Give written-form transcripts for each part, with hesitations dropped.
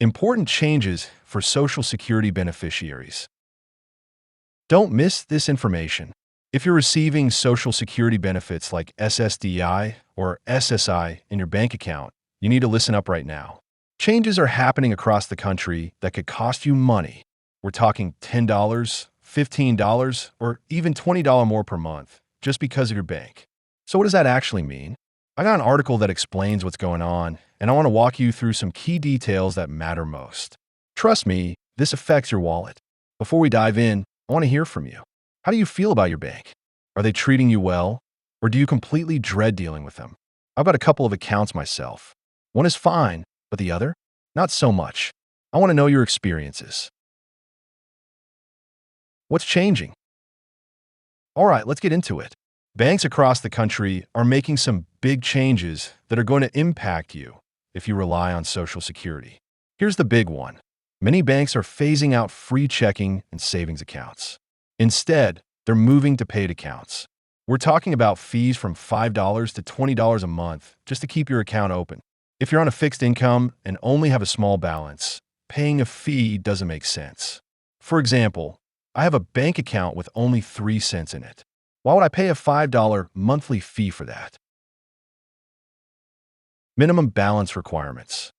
Important changes for Social Security beneficiaries. Don't miss this information. If you're receiving Social Security benefits like SSDI or SSI in your bank account, you need to listen up right now. Changes are happening across the country that could cost you money. We're talking $10, $15, or even $20 more per month just because of your bank. So what does that actually mean? I got an article that explains what's going on, and I want to walk you through some key details that matter most. Trust me, this affects your wallet. Before we dive in, I want to hear from you. How do you feel about your bank? Are they treating you well, or do you completely dread dealing with them? I've got a couple of accounts myself. One is fine, but the other? Not so much. I want to know your experiences. What's changing? All right, let's get into it. Banks across the country are making some big changes that are going to impact you if you rely on Social Security. Here's the big one. Many banks are phasing out free checking and savings accounts. Instead, they're moving to paid accounts. We're talking about fees from $5 to $20 a month just to keep your account open. If you're on a fixed income and only have a small balance, paying a fee doesn't make sense. For example, I have a bank account with only 3 cents in it. Why would I pay a $5 monthly fee for that? Minimum balance requirements.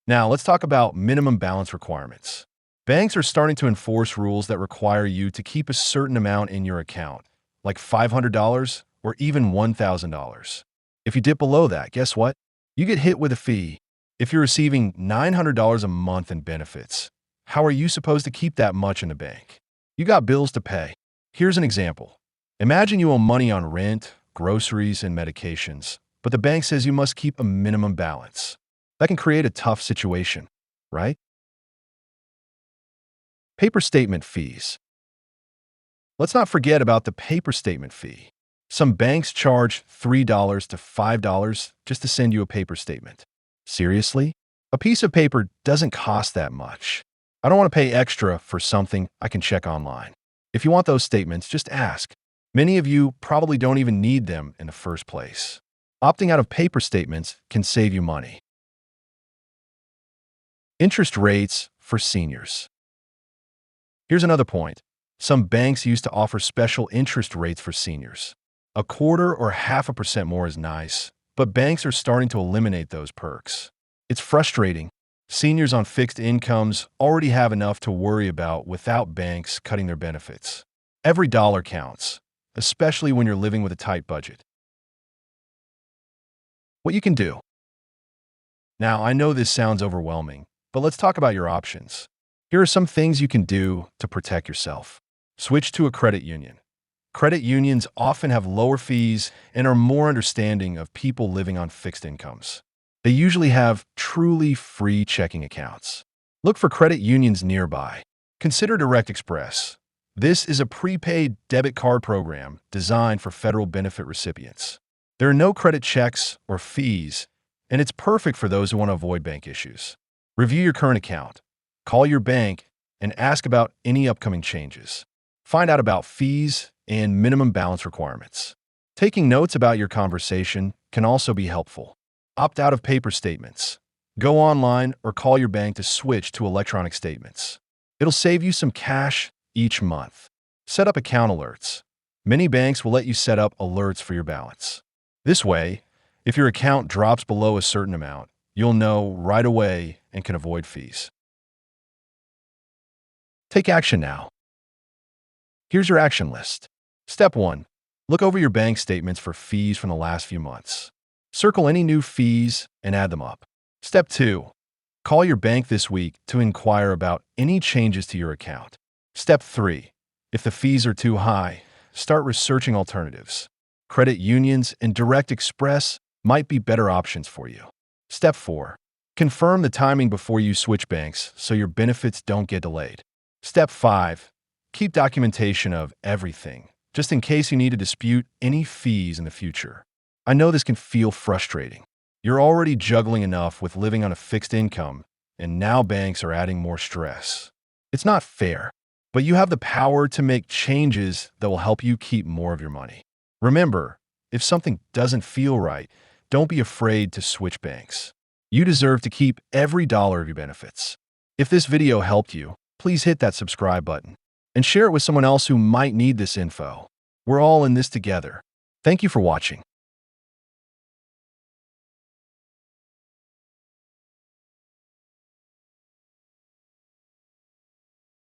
Now, let's talk about minimum balance requirements. Banks are starting to enforce rules that require you to keep a certain amount in your account, like $500 or even $1,000. If you dip below that, guess what? You get hit with a fee. If you're receiving $900 a month in benefits, how are you supposed to keep that much in the bank? You got bills to pay. Here's an example. Imagine you owe money on rent, groceries, and medications, but the bank says you must keep a minimum balance. That can create a tough situation, right? Paper statement fees. Let's not forget about the paper statement fee. Some banks charge $3 to $5 just to send you a paper statement. Seriously? A piece of paper doesn't cost that much. I don't want to pay extra for something I can check online. If you want those statements, just ask. Many of you probably don't even need them in the first place. Opting out of paper statements can save you money. Interest rates for seniors. Here's another point. Some banks used to offer special interest rates for seniors. 1/4 or 0.5% more is nice, but banks are starting to eliminate those perks. It's frustrating. Seniors on fixed incomes already have enough to worry about without banks cutting their benefits. Every dollar counts, especially when you're living with a tight budget. What you can do. Now, I know this sounds overwhelming, but let's talk about your options. Here are some things you can do to protect yourself. Switch to a credit union. Credit unions often have lower fees and are more understanding of people living on fixed incomes. They usually have truly free checking accounts. Look for credit unions nearby. Consider Direct Express. This is a prepaid debit card program designed for federal benefit recipients. There are no credit checks or fees, and it's perfect for those who want to avoid bank issues. Review your current account. Call your bank and ask about any upcoming changes. Find out about fees and minimum balance requirements. Taking notes about your conversation can also be helpful. Opt out of paper statements. Go online or call your bank to switch to electronic statements. It'll save you some cash each month. Set up account alerts. Many banks will let you set up alerts for your balance. This way, if your account drops below a certain amount, you'll know right away and can avoid fees. Take action now. Here's your action list. Step 1. Look over your bank statements for fees from the last few months. Circle any new fees and add them up. Step 2. Call your bank this week to inquire about any changes to your account. Step 3. If the fees are too high, start researching alternatives. Credit unions and Direct Express might be better options for you. Step 4. Confirm the timing before you switch banks so your benefits don't get delayed. Step 5. Keep documentation of everything, just in case you need to dispute any fees in the future. I know this can feel frustrating. You're already juggling enough with living on a fixed income, and now banks are adding more stress. It's not fair, but you have the power to make changes that will help you keep more of your money. Remember, if something doesn't feel right, don't be afraid to switch banks. You deserve to keep every dollar of your benefits. If this video helped you, please hit that subscribe button and share it with someone else who might need this info. We're all in this together. Thank you for watching.